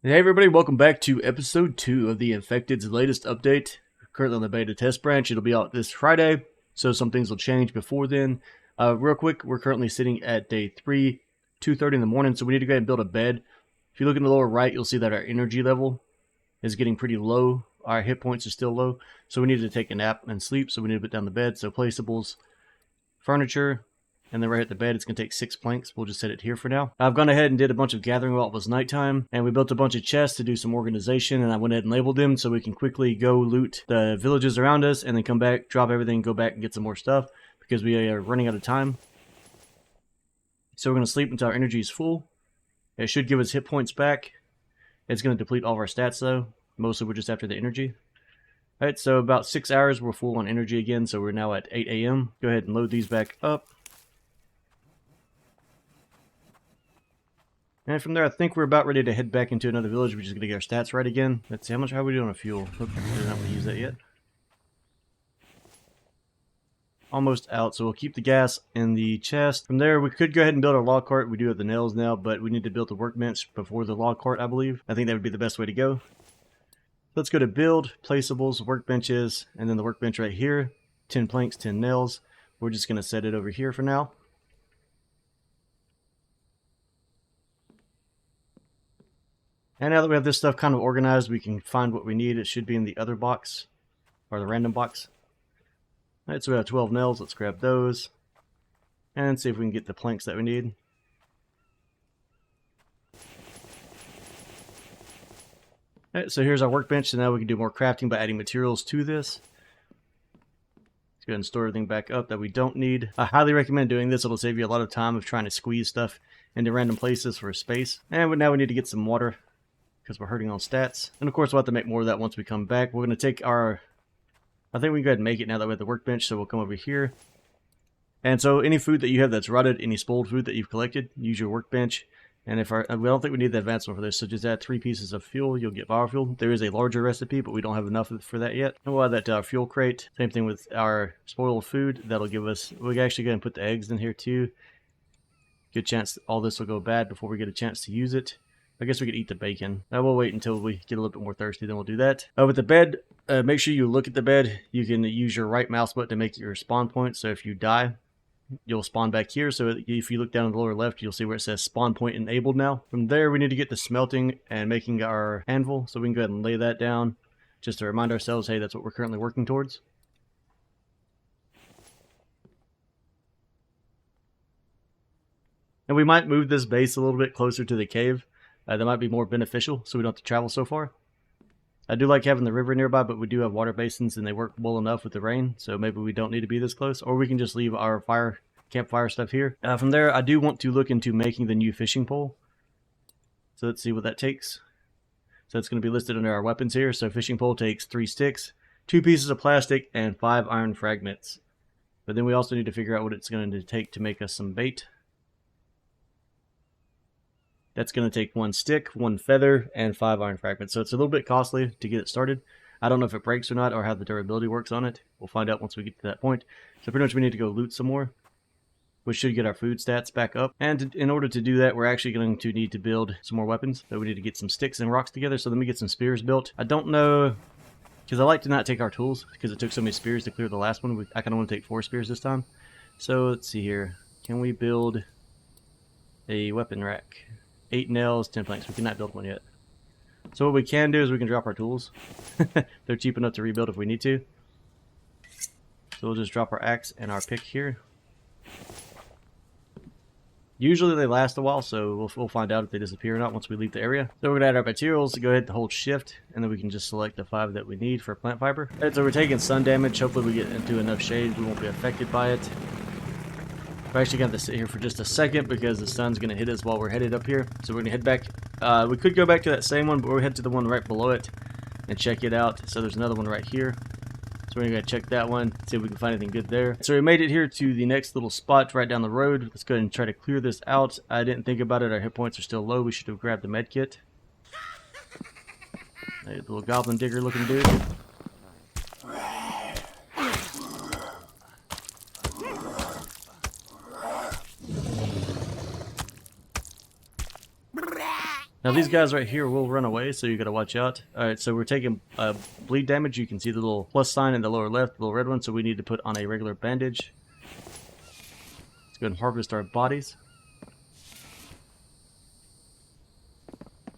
Hey everybody, welcome back to episode 2 of the Infected's latest update. We're currently on the beta test branch. It'll be out this Friday, so some things will change before then. Real quick, we're currently sitting at day 3, 2:30 in the morning, so we need to go ahead and build a bed. If you look in the lower right, you'll see that our energy level is getting pretty low. Our hit points are still low, so we need to take a nap and sleep, so we need to put down the bed. So placeables, furniture, and then right at the bed, it's going to take 6 planks. We'll just set it here for now. I've gone ahead and did a bunch of gathering while it was nighttime, and we built a bunch of chests to do some organization, and I went ahead and labeled them so we can quickly go loot the villages around us, and then come back, drop everything, go back and get some more stuff, because we are running out of time. So we're going to sleep until our energy is full. It should give us hit points back. It's going to deplete all of our stats though. Mostly we're just after the energy. Alright, so about 6 hours, we're full on energy again, so we're now at 8 a.m. Go ahead and load these back up. And from there, I think we're about ready to head back into another village. We're just going to get our stats right again. Let's see, how are we doing on fuel? Oops, we're not going to use that yet. Almost out, so we'll keep the gas in the chest. From there, we could go ahead and build our log cart. We do have the nails now, but we need to build the workbench before the log cart, I believe. I think that would be the best way to go. Let's go to build, placeables, workbenches, and then the workbench right here. 10 planks, 10 nails. We're just going to set it over here for now. And now that we have this stuff kind of organized, we can find what we need. It should be in the other box, or the random box. Alright, so we have 12 nails. Let's grab those. And see if we can get the planks that we need. Alright, so here's our workbench. So now we can do more crafting by adding materials to this. Let's go ahead and store everything back up that we don't need. I highly recommend doing this. It'll save you a lot of time of trying to squeeze stuff into random places for space. And now we need to get some water, because we're hurting on stats. And of course we'll have to make more of that once we come back. We're going to take our... I think we can go ahead and make it now that we have the workbench, so we'll come over here. And so any food that you have that's rotted, any spoiled food that you've collected, use your workbench. And if we don't think we need the advancement for this, so just add 3 pieces of fuel, you'll get biofuel. There is a larger recipe, but we don't have enough for that yet. And we'll add that to our fuel crate. Same thing with our spoiled food. That'll give us... We can actually go and put the eggs in here too. Good chance all this will go bad before we get a chance to use it. I guess we could eat the bacon. Now we'll wait until we get a little bit more thirsty, then we'll do that. With the bed, make sure you look at the bed. You can use your right mouse button to make your spawn point. So if you die, you'll spawn back here. So if you look down in the lower left, you'll see where it says spawn point enabled now. From there, we need to get the smelting and making our anvil. So we can go ahead and lay that down just to remind ourselves, hey, that's what we're currently working towards. And we might move this base a little bit closer to the cave. That might be more beneficial, so we don't have to travel so far. I do like having the river nearby, but we do have water basins, and they work well enough with the rain, so maybe we don't need to be this close. Or we can just leave our campfire stuff here. From there, I do want to look into making the new fishing pole. So let's see what that takes. So it's going to be listed under our weapons here. So fishing pole takes 3 sticks, 2 pieces of plastic, and 5 iron fragments. But then we also need to figure out what it's going to take to make us some bait. That's going to take 1 stick, 1 feather, and 5 iron fragments. So it's a little bit costly to get it started. I don't know if it breaks or not, or how the durability works on it. We'll find out once we get to that point. So pretty much we need to go loot some more, which should get our food stats back up. And in order to do that, we're actually going to need to build some more weapons. So we need to get some sticks and rocks together. So let me get some spears built. I don't know, because I like to not take our tools, because it took so many spears to clear the last one. I kind of want to take 4 spears this time. So let's see here. Can we build a weapon rack? 8 nails, 10 planks. We cannot build one yet. So what we can do is we can drop our tools. They're cheap enough to rebuild if we need to. So we'll just drop our axe and our pick here. Usually they last a while, so we'll find out if they disappear or not once we leave the area. So we're going to add our materials. Go ahead and hold shift, and then we can just select the 5 that we need for plant fiber. Alright, so we're taking sun damage. Hopefully we get into enough shade. We won't be affected by it. We're actually going to sit here for just a second because the sun's going to hit us while we're headed up here. So we're going to head back. We could go back to that same one, but we'll head to the one right below it and check it out. So there's another one right here. So we're going to check that one, see if we can find anything good there. So we made it here to the next little spot right down the road. Let's go ahead and try to clear this out. I didn't think about it. Our hit points are still low. We should have grabbed the med kit. A little goblin digger looking dude. Now these guys right here will run away, so you gotta watch out. Alright, so we're taking bleed damage. You can see the little plus sign in the lower left, the little red one, so we need to put on a regular bandage. Let's go ahead and harvest our bodies.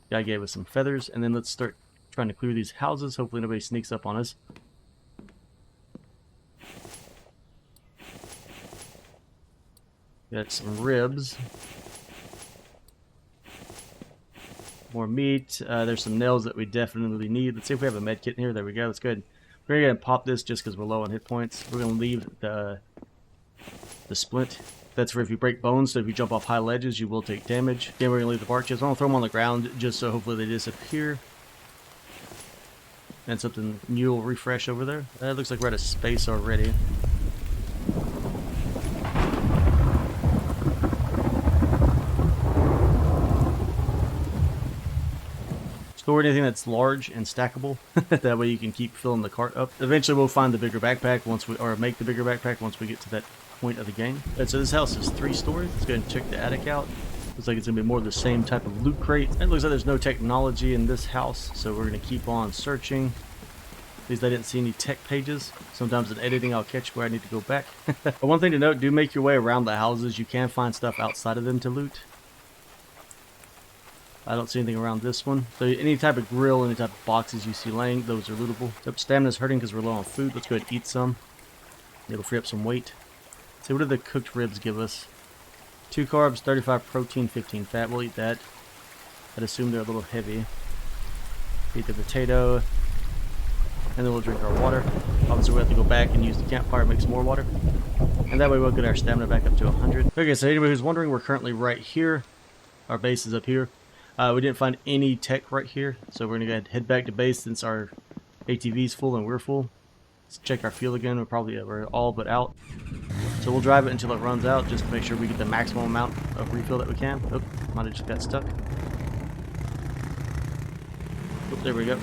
Guy gave us some feathers, and then let's start trying to clear these houses. Hopefully nobody sneaks up on us. Got some ribs. More meat. There's some nails that we definitely need. Let's see if we have a med kit in here. There we go. That's good. We're going to pop this just because we're low on hit points. We're going to leave the splint. That's for if you break bones, so if you jump off high ledges, you will take damage. Again, we're going to leave the bark chips. I'm going to throw them on the ground just so hopefully they disappear. And something new will refresh over there. It looks like we're out of space already. Store anything that's large and stackable. That way you can keep filling the cart up. Eventually we'll find the bigger backpack or make the bigger backpack once we get to that point of the game. Right, so this house is 3 stories. Let's go ahead and check the attic out. Looks like it's going to be more of the same type of loot crate. It looks like there's no technology in this house, so we're going to keep on searching. At least I didn't see any tech pages. Sometimes in editing I'll catch where I need to go back. But one thing to note, do make your way around the houses. You can find stuff outside of them to loot. I don't see anything around this one. So any type of grill, any type of boxes you see laying, those are lootable. So stamina's hurting because we're low on food. Let's go ahead and eat some. It'll free up some weight. So what do the cooked ribs give us? 2 carbs, 35 protein, 15 fat. We'll eat that. I'd assume they're a little heavy. Eat the potato. And then we'll drink our water. Obviously we have to go back and use the campfire to make some more water. And that way we'll get our stamina back up to 100. Okay, so anybody who's wondering, we're currently right here. Our base is up here. We didn't find any tech right here, so we're going to go ahead and head back to base since our ATV is full and we're full. Let's check our fuel again. We're all but out. So we'll drive it until it runs out just to make sure we get the maximum amount of refill that we can. Oh, might have just got stuck. Oh, there we go.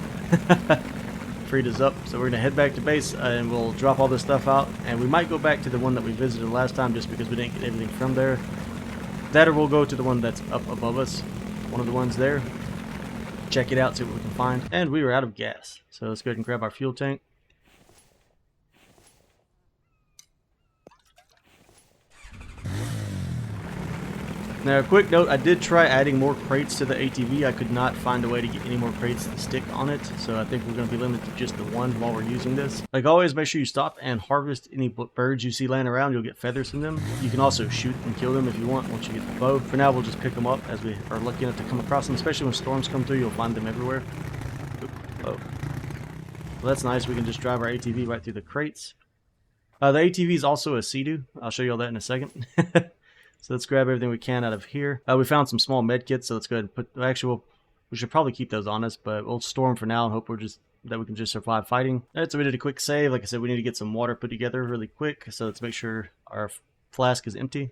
Freed us up. So we're going to head back to base and we'll drop all this stuff out. And we might go back to the one that we visited last time just because we didn't get everything from there. That or we'll go to the one that's up above us. One of the ones there. Check it out, see what we can find. And we are out of gas. So let's go ahead and grab our fuel tank. Now, a quick note, I did try adding more crates to the ATV. I could not find a way to get any more crates to stick on it, so I think we're going to be limited to just the one while we're using this. Like always, make sure you stop and harvest any birds you see laying around. You'll get feathers from them. You can also shoot and kill them if you want once you get the bow. For now, we'll just pick them up as we are lucky enough to come across them, especially when storms come through. You'll find them everywhere. Oh. Well, that's nice. We can just drive our ATV right through the crates. The ATV is also a Sea-Doo. I'll show you all that in a second. So let's grab everything we can out of here. We found some small med kits, so let's go ahead and put. Actually, we should probably keep those on us, but we'll store them for now and hope that we can just survive fighting. Alright, so we did a quick save. Like I said, we need to get some water put together really quick. So let's make sure our flask is empty.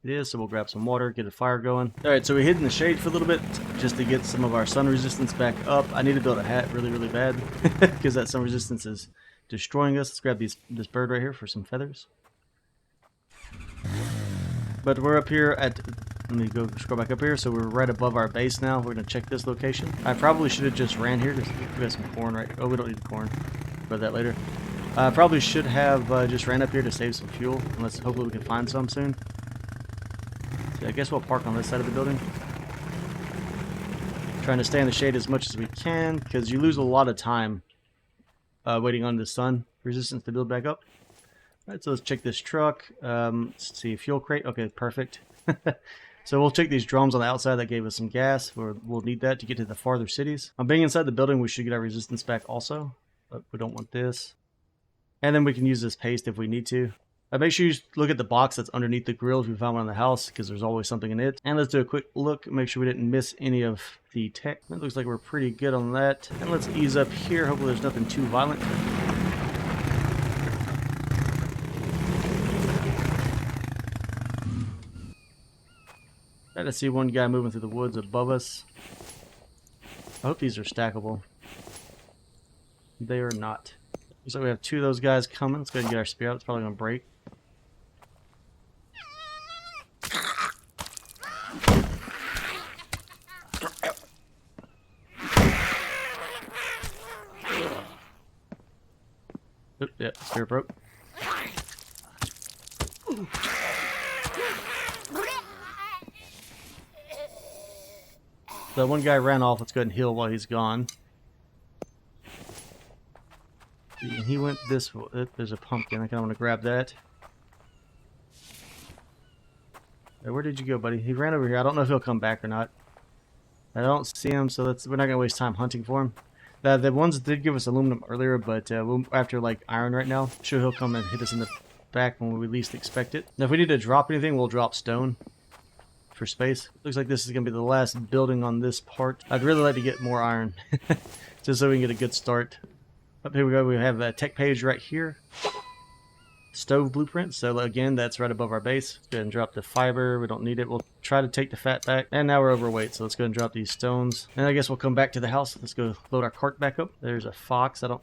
It is, so we'll grab some water, get a fire going. Alright, so we hid in the shade for a little bit just to get some of our sun resistance back up. I need to build a hat really, really bad because that sun resistance is destroying us. Let's grab this bird right here for some feathers. But we're up here at, let me go scroll back up here, so we're right above our base now. We're going to check this location. I probably should have just ran here. We got some corn right, oh, we don't need the corn. About that later. I probably should have just ran up here to save some fuel, unless hopefully we can find some soon. So I guess we'll park on this side of the building. Trying to stay in the shade as much as we can, because you lose a lot of time waiting on the sun resistance to build back up. Alright, so let's check this truck. Let's see, fuel crate. Okay, perfect. So we'll check these drums on the outside. That gave us some gas. We'll need that to get to the farther cities. Being inside the building, we should get our resistance back also. But we don't want this. And then we can use this paste if we need to. Make sure you look at the box that's underneath the grill if you found one in the house, because there's always something in it. And let's do a quick look, make sure we didn't miss any of the tech. It looks like we're pretty good on that. And let's ease up here. Hopefully there's nothing too violent. Try to see one guy moving through the woods above us. I hope these are stackable. They are not. Looks like we have 2 of those guys coming. Let's go ahead and get our spear out. It's probably going to break. Oop, yeah, spear broke. So one guy ran off. Let's go ahead and heal while he's gone. And he went this way. There's a pumpkin. I kind of want to grab that. Where did you go, buddy? He ran over here. I don't know if he'll come back or not. I don't see him, so we're not going to waste time hunting for him. The ones that did give us aluminum earlier, but we'll after like iron right now. Sure, he'll come and hit us in the back when we least expect it. Now, if we need to drop anything, we'll drop stone for space. Looks like this is going to be the last building on this part. I'd really like to get more iron, just so we can get a good start. Up here we go. We have a tech page right here. Stove blueprint. So again, that's right above our base. Let's go ahead and drop the fiber. We don't need it. We'll try to take the fat back. And now we're overweight, so let's go ahead and drop these stones. And I guess we'll come back to the house. Let's go load our cart back up. There's a fox. I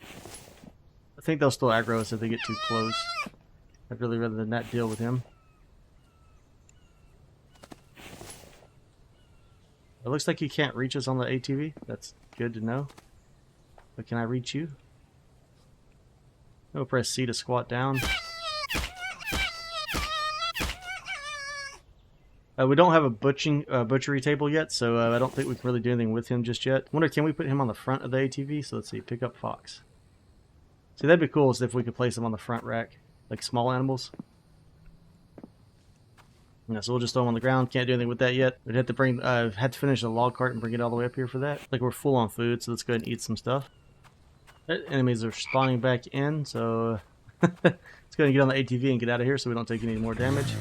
think they'll still aggro us if they get too close. I'd really rather than not deal with him. It looks like he can't reach us on the ATV. That's good to know. But can I reach you? I'll press C to squat down. We don't have a butchery table yet, so I don't think we can really do anything with him just yet. I wonder, can we put him on the front of the ATV? So let's see, pick up fox. See, that'd be cool if we could place him on the front rack, like small animals. Yeah, so we'll just throw him on the ground. Can't do anything with that yet. We'd have to had to finish the log cart and bring it all the way up here for that. Like, we're full on food, so let's go ahead and eat some stuff. Enemies are spawning back in, so let's go ahead and get on the ATV and get out of here so we don't take any more damage.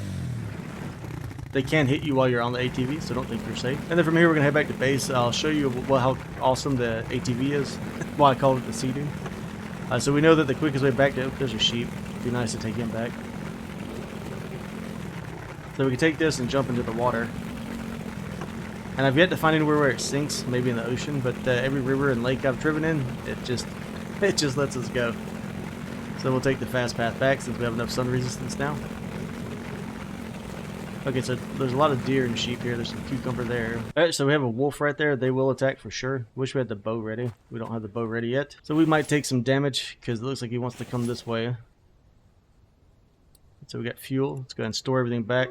They can hit you while you're on the ATV, so don't think you're safe. And then from here, we're going to head back to base. I'll show you how awesome the ATV is. Well, I call it the Sea-Doo. So we know that the quickest way back to... Oh, there's a sheep. It'd be nice to take him back. So we can take this and jump into the water. And I've yet to find anywhere where it sinks, maybe in the ocean, but every river and lake I've driven in, it just lets us go. So we'll take the fast path back since we have enough sun resistance now. Okay, so there's a lot of deer and sheep here. There's some cucumber there. Alright, so we have a wolf right there. They will attack for sure. Wish we had the bow ready. We don't have the bow ready yet. So we might take some damage because it looks like he wants to come this way. So we got fuel. Let's go ahead and store everything back.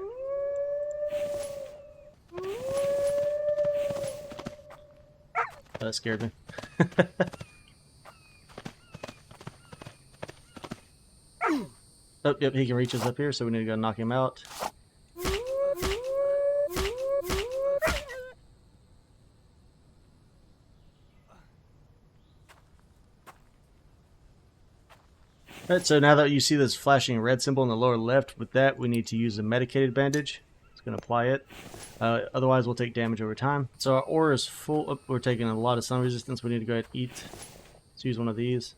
Oh, that scared me. Oh, yep, he can reach us up here, so we need to go knock him out. Alright, so now that you see this flashing red symbol in the lower left, with that we need to use a medicated bandage. It's going to apply it. Otherwise we'll take damage over time. So our ore is full. Oh, we're taking a lot of sun resistance. We need to go ahead and eat. Let's use one of these.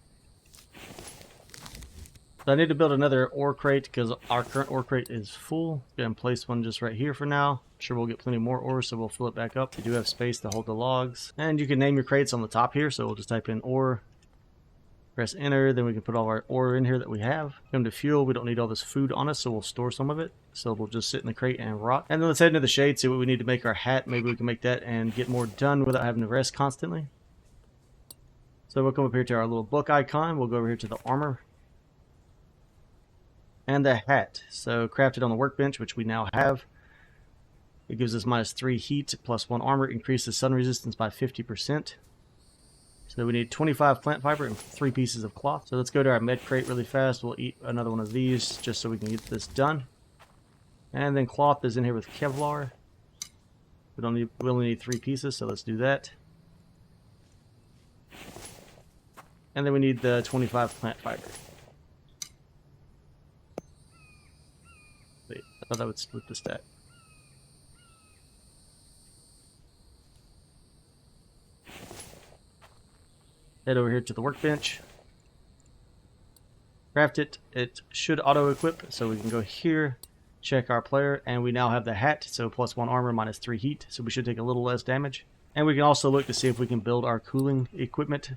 So I need to build another ore crate because our current ore crate is full. Go ahead and place one just right here for now. I'm sure we'll get plenty more ore, so we'll fill it back up. We do have space to hold the logs. And you can name your crates on the top here, so we'll just type in ore. Press enter, then we can put all our ore in here that we have. Come to fuel, we don't need all this food on us, so we'll store some of it. So we'll just sit in the crate and rot. And then let's head into the shade, see what we need to make our hat. Maybe we can make that and get more done without having to rest constantly. So we'll come up here to our little book icon. We'll go over here to the armor. And the hat. So crafted on the workbench, which we now have. It gives us -3 heat, +1 armor, increases sun resistance by 50%. So we need 25 plant fiber and 3 pieces of cloth. So let's go to our med crate really fast. We'll eat another one of these just so we can get this done. And then cloth is in here with Kevlar. We only need 3 pieces, so let's do that. And then we need the 25 plant fiber. Wait, I thought that would split the stack. Head over here to the workbench. Craft it. It should auto-equip, so we can go here, check our player, and we now have the hat, so +1 armor, -3 heat, so we should take a little less damage. And we can also look to see if we can build our cooling equipment,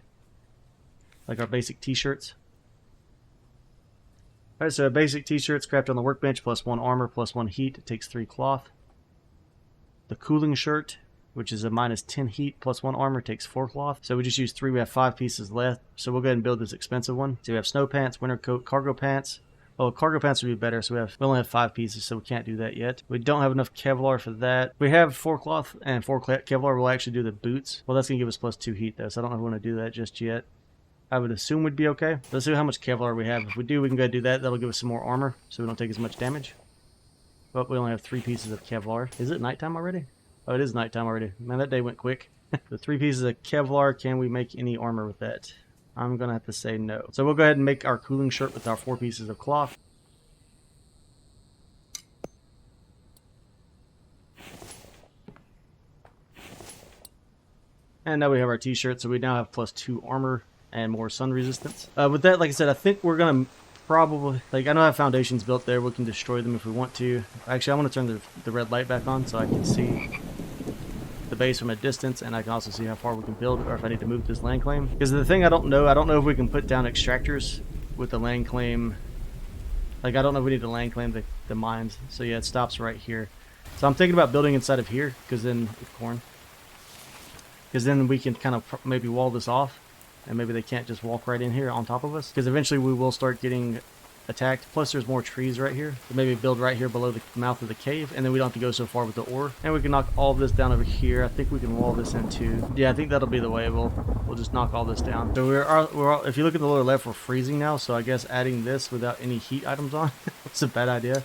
like our basic t-shirts. Alright, so basic t-shirts crafted on the workbench, +1 armor, +1 heat, it takes 3 cloth. The cooling shirt which is a -10 heat plus 1 armor, takes 4 cloth. So we just use 3, we have 5 pieces left. So we'll go ahead and build this expensive one. So we have snow pants, winter coat, cargo pants. Well, cargo pants would be better, so we only have 5 pieces, so we can't do that yet. We don't have enough Kevlar for that. We have 4 cloth and 4 Kevlar. We'll actually do the boots. Well, that's going to give us +2 heat, though, so I don't know if we want to do that just yet. I would assume we'd be okay. Let's see how much Kevlar we have. If we do, we can go ahead and do that. That'll give us some more armor, so we don't take as much damage. But we only have 3 pieces of Kevlar. Is it nighttime already? Oh, it is nighttime already. Man, that day went quick. The 3 pieces of Kevlar, can we make any armor with that? I'm going to have to say no. So we'll go ahead and make our cooling shirt with our 4 pieces of cloth. And now we have our t-shirt, so we now have +2 armor and more sun resistance. With that, like I said, I think we're going to probably, like, I know I have foundations built there. We can destroy them if we want to. Actually, I want to turn the red light back on so I can see the base from a distance, and I can also see how far we can build, or if I need to move this land claim. Because the thing I don't know if we can put down extractors with the land claim. Like, I don't know if we need to land claim the mines. So yeah, it stops right here. So I'm thinking about building inside of here, because then, with corn. Because then we can kind of maybe wall this off, and maybe they can't just walk right in here on top of us. Because eventually we will start getting attacked. Plus there's more trees right here. So maybe build right here below the mouth of the cave, and then we don't have to go so far with the ore. And we can knock all of this down over here. I think we can wall this in too. Yeah, I think that'll be the way. We'll just knock all this down. So we're if you look at the lower left, we're freezing now. So I guess adding this without any heat items on, it's a bad idea.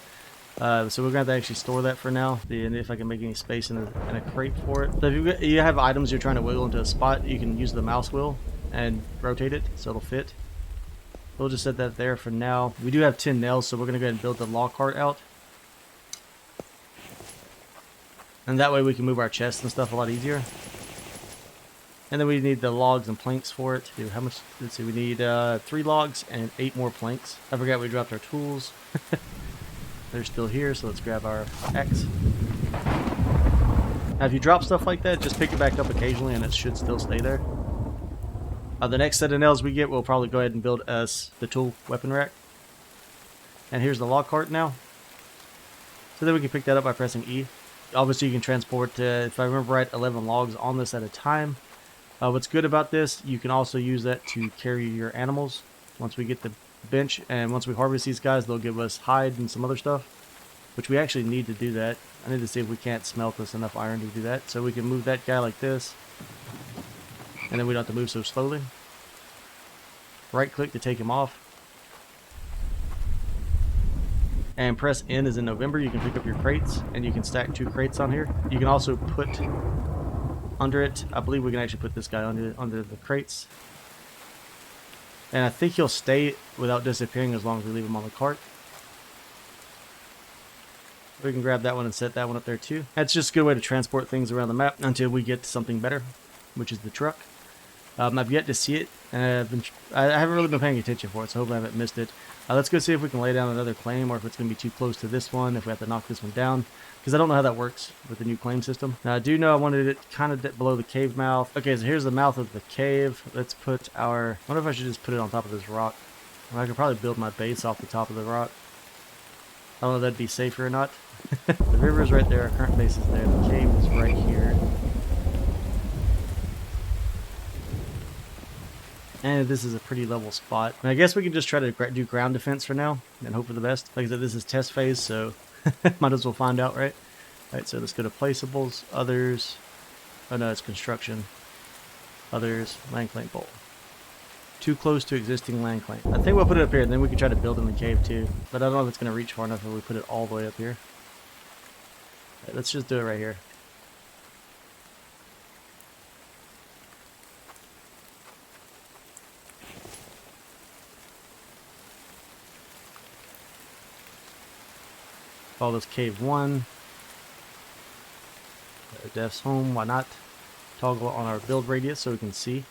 So we're going to have to actually store that for now. And if I can make any space in a crate for it. So if you have items you're trying to wiggle into a spot, you can use the mouse wheel and rotate it so it'll fit. We'll just set that there for now. We do have 10 nails, so we're going to go ahead and build the log cart out. And that way we can move our chests and stuff a lot easier. And then we need the logs and planks for it. Dude, how much? Let's see, we need 3 logs and 8 more planks. I forgot we dropped our tools. They're still here, so let's grab our axe. Now, if you drop stuff like that, just pick it back up occasionally and it should still stay there. The next set of nails we get, we'll probably go ahead and build us the tool weapon rack. And here's the log cart now. So then we can pick that up by pressing E. Obviously, you can transport, if I remember right, 11 logs on this at a time. What's good about this, you can also use that to carry your animals once we get the bench, and once we harvest these guys, they'll give us hide and some other stuff, which we actually need to do that. I need to see if we can't smelt us enough iron to do that. So we can move that guy like this, and then we don't have to move so slowly. Right click to take him off, and press N as in November. You can pick up your crates, and you can stack 2 crates on here. You can also put under it, I believe we can actually put this guy under the crates. And I think he'll stay without disappearing as long as we leave him on the cart. We can grab that one and set that one up there too. That's just a good way to transport things around the map until we get to something better, which is the truck. I've yet to see it, and I haven't really been paying attention for it, so I hope I haven't missed it. Let's go see if we can lay down another claim, or if it's going to be too close to this one, if we have to knock this one down. Because I don't know how that works with the new claim system. Now, I do know I wanted it kind of below the cave mouth. Okay, so here's the mouth of the cave. Let's put our... I wonder if I should just put it on top of this rock. Well, I could probably build my base off the top of the rock. I don't know if that'd be safer or not. The river is right there. Our current base is there. The cave is right here. And this is a pretty level spot. And I guess we can just try to do ground defense for now and hope for the best. Like I said, this is test phase, so might as well find out, right? Alright, so let's go to placeables, others. Oh no, it's construction. Others, land claim bowl. Too close to existing land claim. I think we'll put it up here, and then we can try to build in the cave too. But I don't know if it's going to reach far enough if we put it all the way up here. Right, let's just do it right here. Call this cave 1. Death's home, why not? Toggle on our build radius so we can see.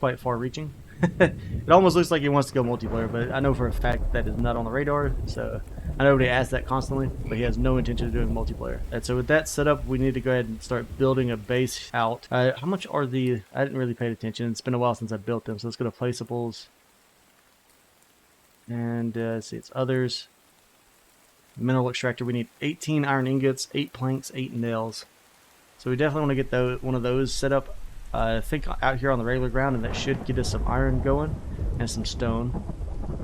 Quite far reaching. It almost looks like he wants to go multiplayer, but I know for a fact that is not on the radar, so I know everybody asks that constantly, but he has no intention of doing multiplayer. And so with that set up, we need to go ahead and start building a base out. How much are the... I didn't really pay attention. It's been a while since I built them, so let's go to placeables. And let's see, it's others. Mineral extractor, we need 18 iron ingots, 8 planks, 8 nails. So we definitely want to get one of those set up, I think out here on the regular ground, and that should get us some iron going and some stone.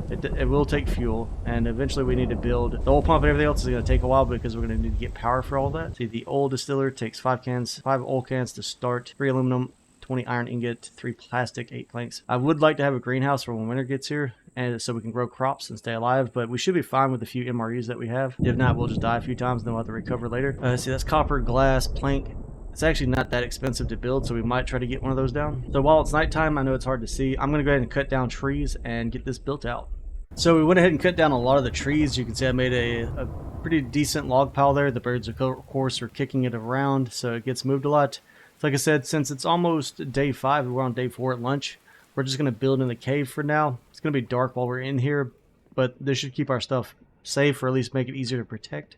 It will take fuel, and eventually we need to build the oil pump, and everything else is going to take a while because we're going to need to get power for all that. See, the oil distiller takes 5 oil cans to start, 3 aluminum, 20 iron ingot, 3 plastic, 8 planks. I would like to have a greenhouse for when winter gets here, and so we can grow crops and stay alive, but we should be fine with the few MREs that we have. If not, we'll just die a few times and then we'll have to recover later. See, that's copper, glass, plank. It's actually not that expensive to build, so we might try to get one of those down. So while it's nighttime, I know it's hard to see, I'm going to go ahead and cut down trees and get this built out. So we went ahead and cut down a lot of the trees. You can see I made a pretty decent log pile there. The birds, of course, are kicking it around, so it gets moved a lot. So like I said, since it's almost day 5, we're on day 4 at lunch, we're just going to build in the cave for now. It's going to be dark while we're in here, but this should keep our stuff safe, or at least make it easier to protect.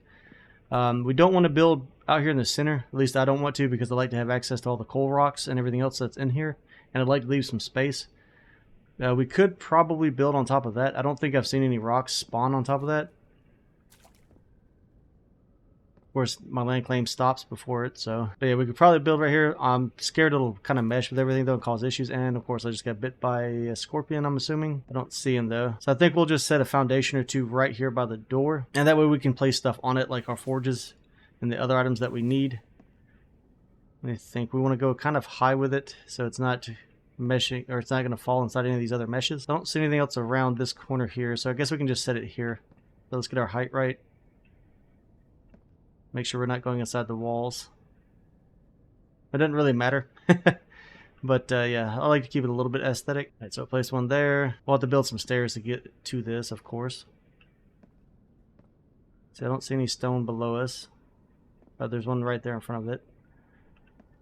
We don't want to build out here in the center. At least I don't want to, because I like to have access to all the coal rocks and everything else that's in here, and I'd like to leave some space. We could probably build on top of that. I don't think I've seen any rocks spawn on top of that. Of course, my land claim stops before it, so... But yeah, we could probably build right here. I'm scared it'll kind of mesh with everything, though, and cause issues. And, of course, I just got bit by a scorpion, I'm assuming. I don't see him, though. So I think we'll just set a foundation or 2 right here by the door. And that way we can place stuff on it, like our forges and the other items that we need. I think we want to go kind of high with it, so it's not meshing, or it's not going to fall inside any of these other meshes. I don't see anything else around this corner here, so I guess we can just set it here. So let's get our height right. Make sure we're not going inside the walls. It doesn't really matter. But yeah, I like to keep it a little bit aesthetic. Alright, so place one there. We'll have to build some stairs to get to this, of course. See, I don't see any stone below us. But there's one right there in front of it.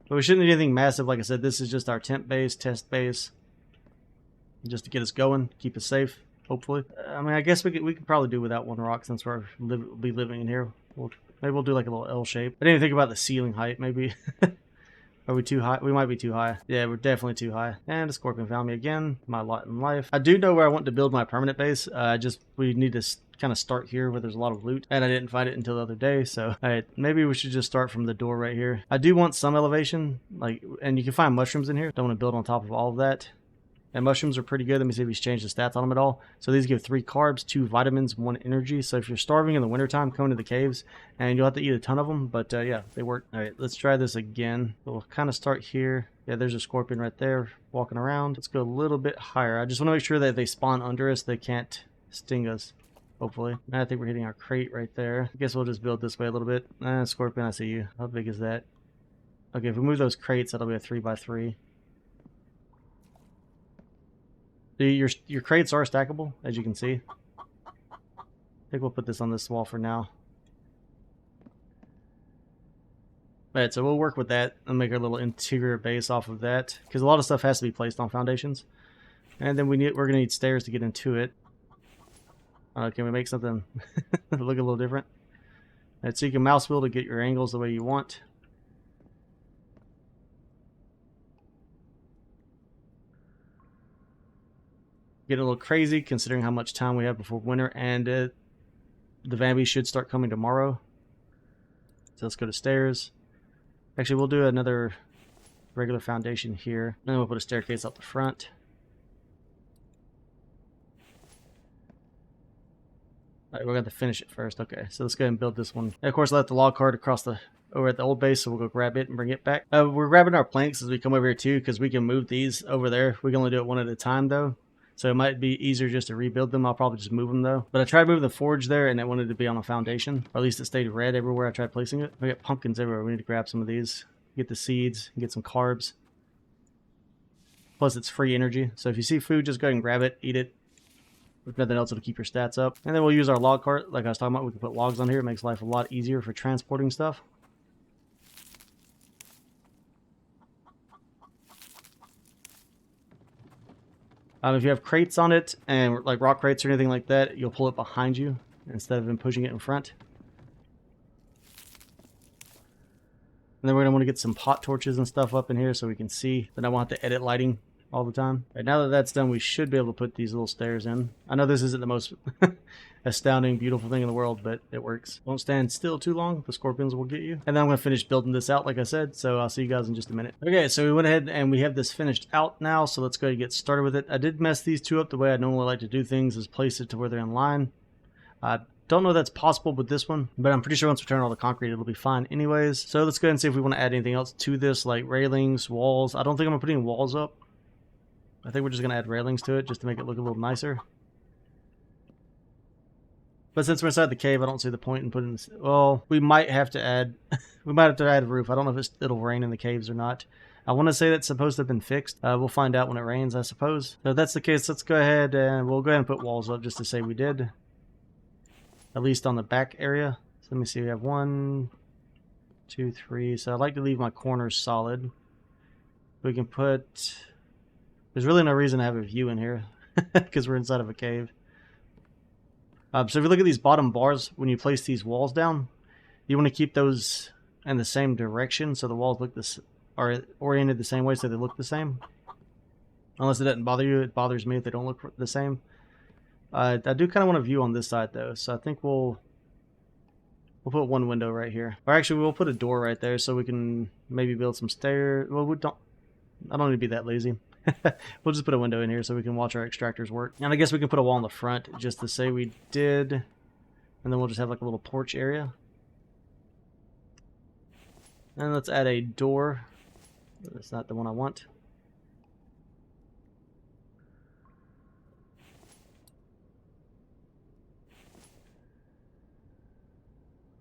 But we shouldn't need anything massive. Like I said, this is just our tent base, test base. Just to get us going, keep us safe, hopefully. I mean, I guess we could probably do without one rock since we'll be living in here. Maybe we'll do like a little L shape. I didn't even think about the ceiling height, maybe. Are we too high? We might be too high. Yeah, we're definitely too high. And a scorpion found me again. My lot in life. I do know where I want to build my permanent base. We need to kind of start here where there's a lot of loot. And I didn't find it until the other day, so... Alright, maybe we should just start from the door right here. I do want some elevation, and you can find mushrooms in here. Don't want to build on top of all of that. And mushrooms are pretty good. Let me see if he's changed the stats on them at all. So these give 3 carbs, 2 vitamins, 1 energy. So if you're starving in the wintertime, come to the caves and you'll have to eat a ton of them. But yeah, they work. All right, let's try this again. We'll kind of start here. Yeah, there's a scorpion right there walking around. Let's go a little bit higher. I just want to make sure that they spawn under us. They can't sting us, hopefully. I think we're hitting our crate right there. I guess we'll just build this way a little bit. Scorpion, I see you. How big is that? Okay, if we move those crates, that'll be a 3x3. Your crates are stackable, as you can see. I think we'll put this on this wall for now. Alright, so we'll work with that and make our little interior base off of that, because a lot of stuff has to be placed on foundations. And then we're going to need stairs to get into it. Can we make something look a little different? Alright, so you can mouse wheel to get your angles the way you want. Getting a little crazy considering how much time we have before winter, and the Vambies should start coming tomorrow. So let's go to stairs. Actually, we'll do another regular foundation here. Then we'll put a staircase up the front. Alright, we're going to finish it first. Okay, so let's go ahead and build this one. And of course, I left the log cart over at the old base, so we'll go grab it and bring it back. We're grabbing our planks as we come over here too, because we can move these over there. We can only do it one at a time though. So it might be easier just to rebuild them. I'll probably just move them though. But I tried moving the forge there and it wanted to be on a foundation. Or at least it stayed red everywhere I tried placing it. We got pumpkins everywhere. We need to grab some of these. Get the seeds. Get some carbs. Plus it's free energy. So if you see food, just go ahead and grab it. Eat it. If nothing else, it'll keep your stats up. And then we'll use our log cart. Like I was talking about, we can put logs on here. It makes life a lot easier for transporting stuff. If you have crates on it, and like rock crates or anything like that, you'll pull it behind you instead of pushing it in front. And then we're going to want to get some pot torches and stuff up in here so we can see. Then I won't have to edit lighting all the time. All right, now that that's done, we should be able to put these little stairs in. I know this isn't the most astounding, beautiful thing in the world, but it works. Don't stand still too long. The scorpions will get you. And then I'm going to finish building this out, like I said. So I'll see you guys in just a minute. Okay, so we went ahead and we have this finished out now. So let's go ahead and get started with it. I did mess these two up the way I normally like to do things, is place it to where they're in line. Don't know if that's possible with this one, but I'm pretty sure once we turn all the concrete, it'll be fine anyways. So let's go ahead and see if we want to add anything else to this, like railings, walls. I don't think I'm going to put any walls up. I think we're just going to add railings to it just to make it look a little nicer. But since we're inside the cave, I don't see the point in putting this. Well, we might have to add a roof. I don't know if it'll rain in the caves or not. I want to say that's supposed to have been fixed. We'll find out when it rains, I suppose. So if that's the case, let's go ahead and we'll go ahead and put walls up just to say we did. At least on the back area. So let me see, we have 1, 2, 3. So I like to leave my corners solid. We can put... There's really no reason to have a view in here because we're inside of a cave. So if you look at these bottom bars, when you place these walls down, you want to keep those in the same direction so the walls look are oriented the same way so they look the same. Unless it doesn't bother you. It bothers me if they don't look the same. I do kind of want a view on this side though, so I think we'll put one window right here. Or actually, we'll put a door right there so we can maybe build some stairs. Well, I don't need to be that lazy. We'll just put a window in here so we can watch our extractors work. And I guess we can put a wall in the front just to say we did. And then we'll just have like a little porch area. And let's add a door. That's not the one I want.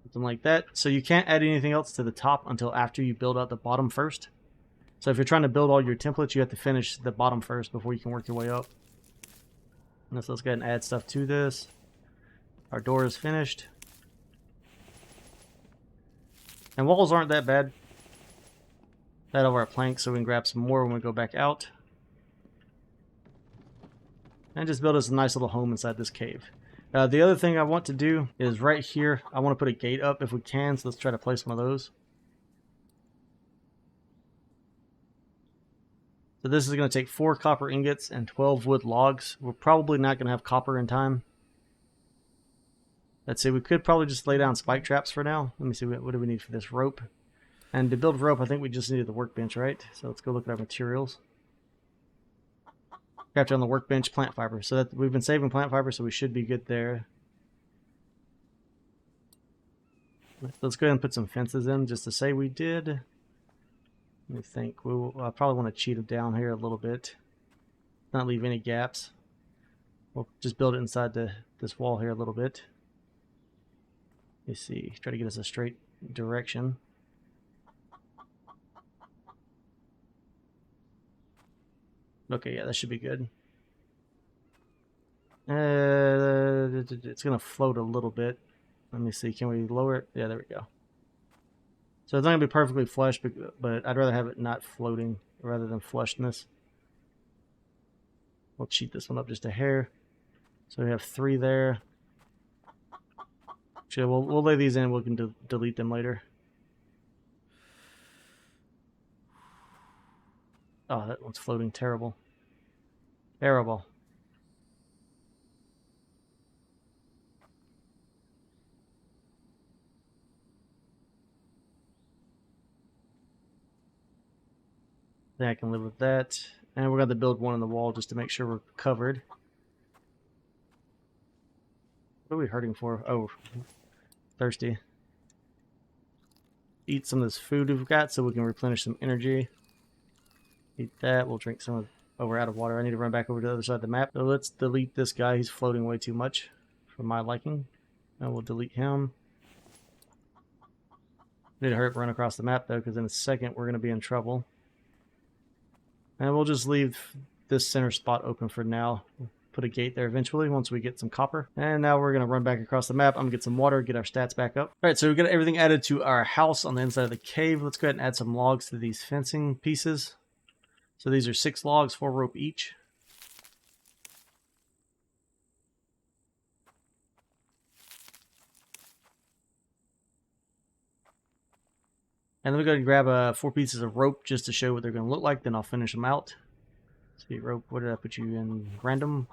Something like that. So you can't add anything else to the top until after you build out the bottom first. So if you're trying to build all your templates, you have to finish the bottom first before you can work your way up. And so let's go ahead and add stuff to this. Our door is finished. And walls aren't that bad. That over our planks so we can grab some more when we go back out. And just build us a nice little home inside this cave. The other thing I want to do is right here, I want to put a gate up if we can, so let's try to place one of those. So this is going to take 4 copper ingots and 12 wood logs. We're probably not going to have copper in time. Let's see, we could probably just lay down spike traps for now. Let me see, what do we need for this rope? And to build rope, I think we just needed the workbench, right? So let's go look at our materials. Crafted on the workbench, plant fiber. So that we've been saving plant fiber, so we should be good there. Let's go ahead and put some fences in just to say we did. Let me think. I probably want to cheat it down here a little bit. Not leave any gaps. We'll just build it inside this wall here a little bit. Let's see. Try to get us a straight direction. Okay, yeah, that should be good. It's going to float a little bit. Let me see. Can we lower it? Yeah, there we go. So it's not going to be perfectly flush, but I'd rather have it not floating rather than flushness. We'll cheat this one up just a hair. So we have 3 there. Actually, we'll lay these in. We can delete them later. Oh, that one's floating terrible. Terrible. I think I can live with that. And we're going to build one on the wall just to make sure we're covered. What are we hurting for? Oh, thirsty. Eat some of this food we've got so we can replenish some energy. Eat that. We'll drink some of... Oh, we're out of water. I need to run back over to the other side of the map. So let's delete this guy. He's floating way too much for my liking. And we'll delete him. Need to hurry up, run across the map though, because in a second we're going to be in trouble. And we'll just leave this center spot open for now. We'll put a gate there eventually once we get some copper. And now we're going to run back across the map. I'm going to get some water, get our stats back up. All right, so we've got everything added to our house on the inside of the cave. Let's go ahead and add some logs to these fencing pieces. So these are 6 logs, 4 rope each. And then we're going to grab 4 pieces of rope just to show what they're going to look like. Then I'll finish them out. So See, rope, what did I put you in? Random?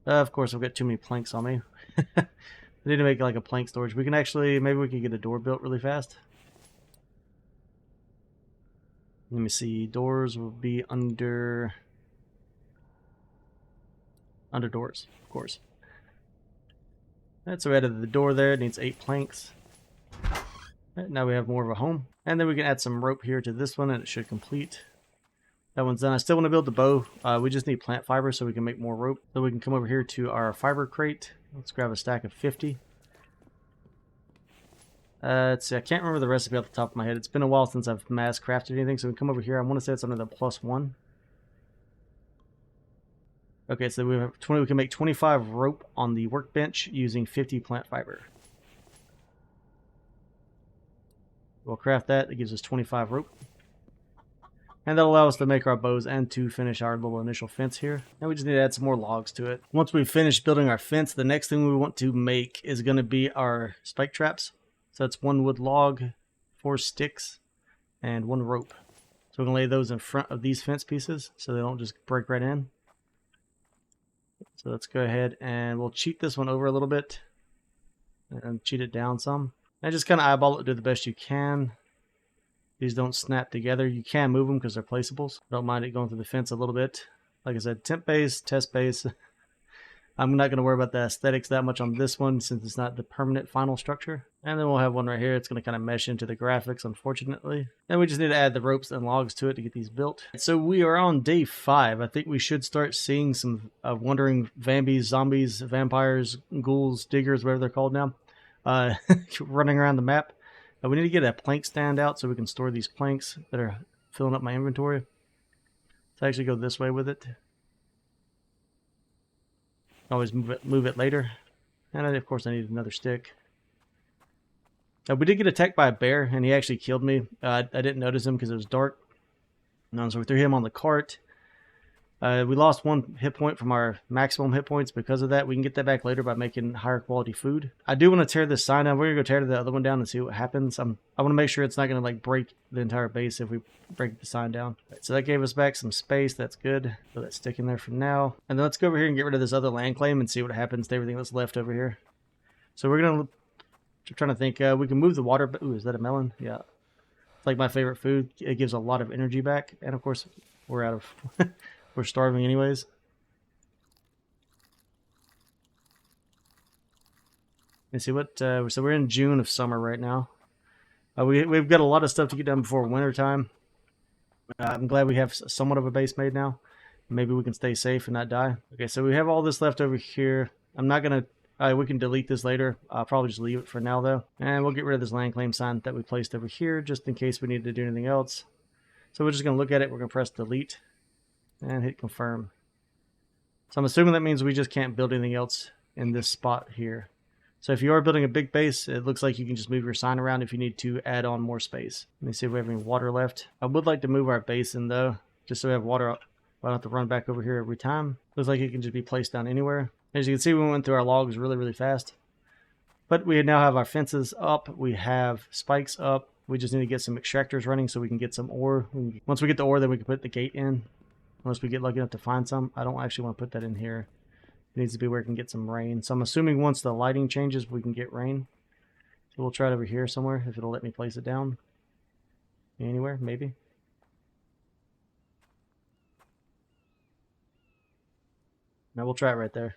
Of course, I've got too many planks on me. I need to make like a plank storage. We can actually, maybe we can get a door built really fast. Let me see, doors will be under doors, of course. That's so we added the door there. It needs 8 planks. Now we have more of a home. And then we can add some rope here to this one and it should complete. That one's done. I still want to build the bow. We just need plant fiber so we can make more rope. So we can come over here to our fiber crate. Let's grab a stack of 50. Let's see, I can't remember the recipe off the top of my head. It's been a while since I've mass crafted anything. So we come over here. I want to say it's under the +1. Okay, so we have 20. We can make 25 rope on the workbench using 50 plant fiber. We'll craft that. It gives us 25 rope. And that'll allow us to make our bows and to finish our little initial fence here. And we just need to add some more logs to it. Once we've finished building our fence, the next thing we want to make is going to be our spike traps. So that's 1 wood log, 4 sticks, and 1 rope. So we're going to lay those in front of these fence pieces so they don't just break right in. So let's go ahead and we'll cheat this one over a little bit and cheat it down some. And just kind of eyeball it, do the best you can. These don't snap together. You can move them because they're placeables. Don't mind it going through the fence a little bit. Like I said, temp base, test base. I'm not going to worry about the aesthetics that much on this one since it's not the permanent final structure. And then we'll have one right here. It's going to kind of mesh into the graphics, unfortunately. And we just need to add the ropes and logs to it to get these built. So we are on day 5. I think we should start seeing some wandering Vambies, zombies, vampires, ghouls, diggers, whatever they're called now, running around the map. We need to get a plank stand out so we can store these planks that are filling up my inventory. So I actually go this way with it. Always move it later. And of course I need another stick. We did get attacked by a bear and he actually killed me. I didn't notice him because it was dark. So we threw him on the cart. We lost 1 hit point from our maximum hit points because of that. We can get that back later by making higher quality food. I do want to tear this sign down. We're going to go tear the other one down and see what happens. I want to make sure it's not going to like break the entire base if we break the sign down. Right, so that gave us back some space. That's good. Put that stick in there for now. And then let's go over here and get rid of this other land claim and see what happens to everything that's left over here. So we're going to... I'm trying to think. We can move the water... Ooh, is that a melon? Yeah. It's like my favorite food. It gives a lot of energy back. And of course, we're out of... We're starving anyways. Let's see what... so we're in June of summer right now. We've got a lot of stuff to get done before winter time. I'm glad we have somewhat of a base made now. Maybe we can stay safe and not die. Okay, so we have all this left over here. I'm not going to... we can delete this later. I'll probably just leave it for now, though. And we'll get rid of this land claim sign that we placed over here, just in case we need to do anything else. So we're just going to look at it. We're going to press delete. And hit confirm. So I'm assuming that means we just can't build anything else in this spot here. So if you are building a big base, it looks like you can just move your sign around if you need to add on more space. Let me see if we have any water left. I would like to move our basin though, just so we have water. I don't have to run back over here every time. Looks like it can just be placed down anywhere. As you can see, we went through our logs really fast. But we now have our fences up. We have spikes up. We just need to get some extractors running so we can get some ore. Once we get the ore, then we can put the gate in. Unless we get lucky enough to find some. I don't actually want to put that in here. It needs to be where we can get some rain. So I'm assuming once the lighting changes, we can get rain. So we'll try it over here somewhere, if it'll let me place it down. Anywhere, maybe. Now we'll try it right there.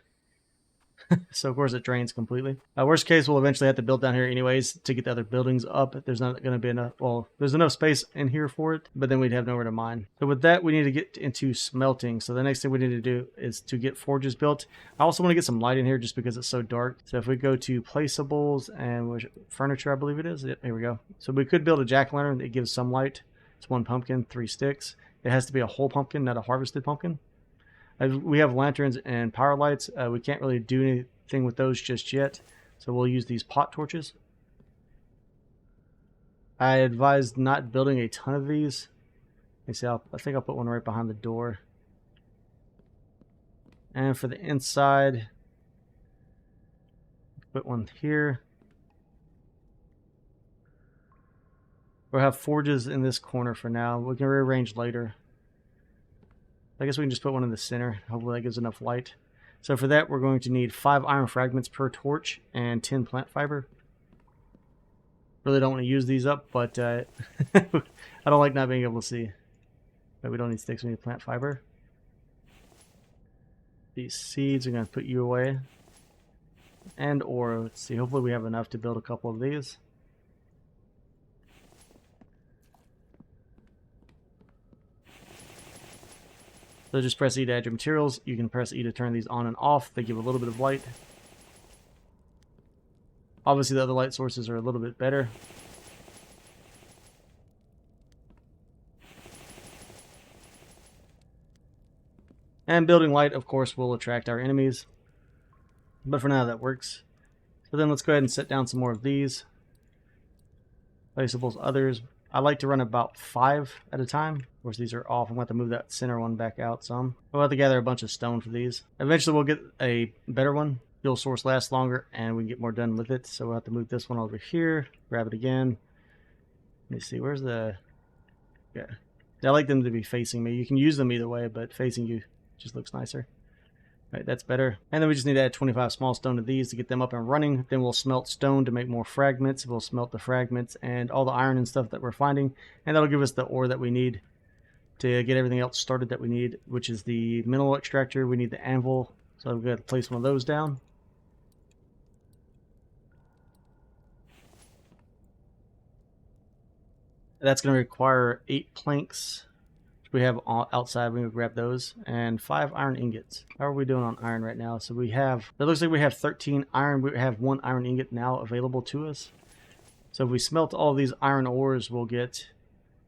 So of course it drains completely. Worst case, we'll eventually have to build down here anyways to get the other buildings up. There's not going to be enough, well, there's enough space in here for it, but then we'd have nowhere to mine. So with that, we need to get into smelting. So the next thing we need to do is to get forges built. I also want to get some light in here just because it's so dark. So if we go to placeables and furniture, I believe it is. Yep, here we go. So we could build a jack-o'-lantern that gives some light. It's 1 pumpkin, 3 sticks. It has to be a whole pumpkin, not a harvested pumpkin. We have lanterns and power lights. We can't really do anything with those just yet, so we'll use these pot torches. I advise not building a ton of these. Let me see, I think I'll put one right behind the door. And for the inside, put one here. We'll have forges in this corner for now. We can rearrange later. I guess we can just put one in the center. Hopefully that gives enough light. So for that, we're going to need 5 iron fragments per torch and 10 plant fiber. Really don't want to use these up, but I don't like not being able to see. But we don't need sticks, we need plant fiber. These seeds are going to put you away. And ore, let's see, hopefully we have enough to build a couple of these. So just press E to add your materials. You can press E to turn these on and off. They give a little bit of light. Obviously the other light sources are a little bit better. And building light, of course, will attract our enemies. But for now that works. So then let's go ahead and set down some more of these. Placeables, others. I like to run about 5 at a time. Of course, these are off. I'm going to have to move that center one back out some. We'll have to gather a bunch of stone for these. Eventually, we'll get a better one. Fuel source lasts longer, and we can get more done with it. So we'll have to move this one over here. Grab it again. Let me see. Where's the... Yeah. I like them to be facing me. You can use them either way, but facing you just looks nicer. Right, that's better. And then we just need to add 25 small stone to these to get them up and running. Then we'll smelt stone to make more fragments. We'll smelt the fragments and all the iron and stuff that we're finding. And that'll give us the ore that we need to get everything else started that we need, which is the mineral extractor. We need the anvil. So I'm going to place one of those down. That's going to require 8 planks. We have outside, we can grab those, and 5 iron ingots. How are we doing on iron right now? So we have, it looks like we have 13 iron. We have 1 iron ingot now available to us. So if we smelt all these iron ores, we'll get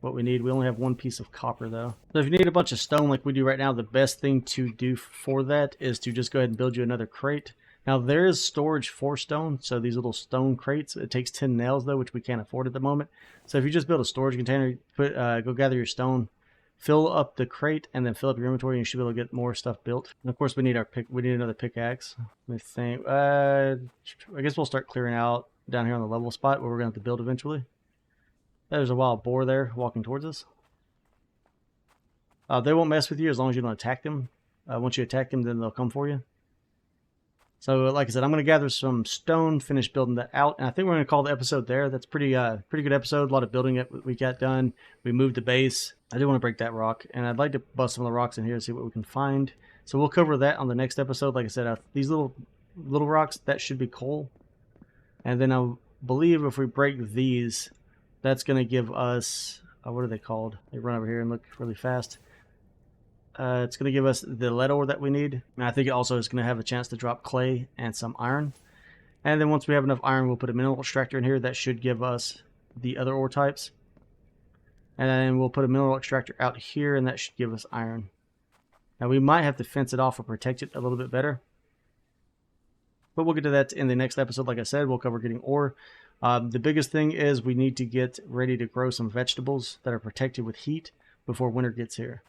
what we need. We only have 1 piece of copper though. So if you need a bunch of stone like we do right now, the best thing to do for that is to just go ahead and build you another crate. Now there is storage for stone, so these little stone crates, it takes 10 nails though, which we can't afford at the moment. So if you just build a storage container, go gather your stone, fill up the crate, and then fill up your inventory, and you should be able to get more stuff built. And of course, we need another pickaxe. Let me think. I guess we'll start clearing out down here on the level spot where we're going to have to build eventually. There's a wild boar there walking towards us. They won't mess with you as long as you don't attack them. Once you attack them, then they'll come for you. So, like I said, I'm going to gather some stone, finish building that out, and I think we're going to call the episode there. That's pretty good episode. A lot of building it we got done. We moved the base. I do want to break that rock, and I'd like to bust some of the rocks in here and see what we can find. So we'll cover that on the next episode. Like I said, these little rocks, that should be coal. And then I believe if we break these, that's going to give us, what are they called? They run over here and look really fast. It's going to give us the lead ore that we need. And I think it also is going to have a chance to drop clay and some iron. And then once we have enough iron, we'll put a mineral extractor in here. That should give us the other ore types. And then we'll put a mineral extractor out here, and that should give us iron. Now we might have to fence it off or protect it a little bit better. But we'll get to that in the next episode. Like I said, we'll cover getting ore. The biggest thing is we need to get ready to grow some vegetables that are protected with heat before winter gets here.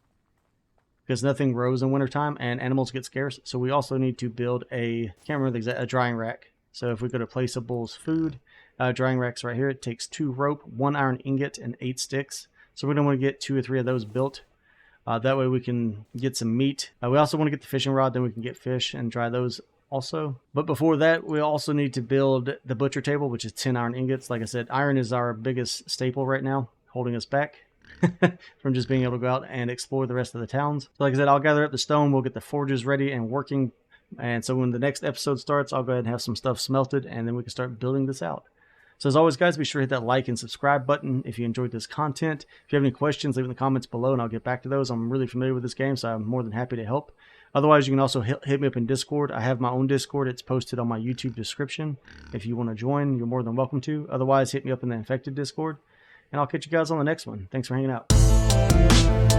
Because nothing grows in wintertime and animals get scarce. So we also need to build a drying rack. So if we go to placeables, food, drying racks right here, it takes 2 rope, 1 iron ingot, and 8 sticks. So we're going to want to get 2 or 3 of those built. That way we can get some meat. We also want to get the fishing rod, then we can get fish and dry those also. But before that, we also need to build the butcher table, which is 10 iron ingots. Like I said, iron is our biggest staple right now, holding us back from just being able to go out and explore the rest of the towns. So like I said, I'll gather up the stone, we'll get the forges ready and working, and so when the next episode starts, I'll go ahead and have some stuff smelted, and then we can start building this out. So as always, guys, be sure to hit that like and subscribe button if you enjoyed this content. If you have any questions, leave in the comments below and I'll get back to those. I'm really familiar with this game, so I'm more than happy to help. Otherwise, you can also hit me up in Discord. I have my own Discord. It's posted on my YouTube description. If you want to join, you're more than welcome to. Otherwise, hit me up in the Infected Discord. And I'll catch you guys on the next one. Thanks for hanging out.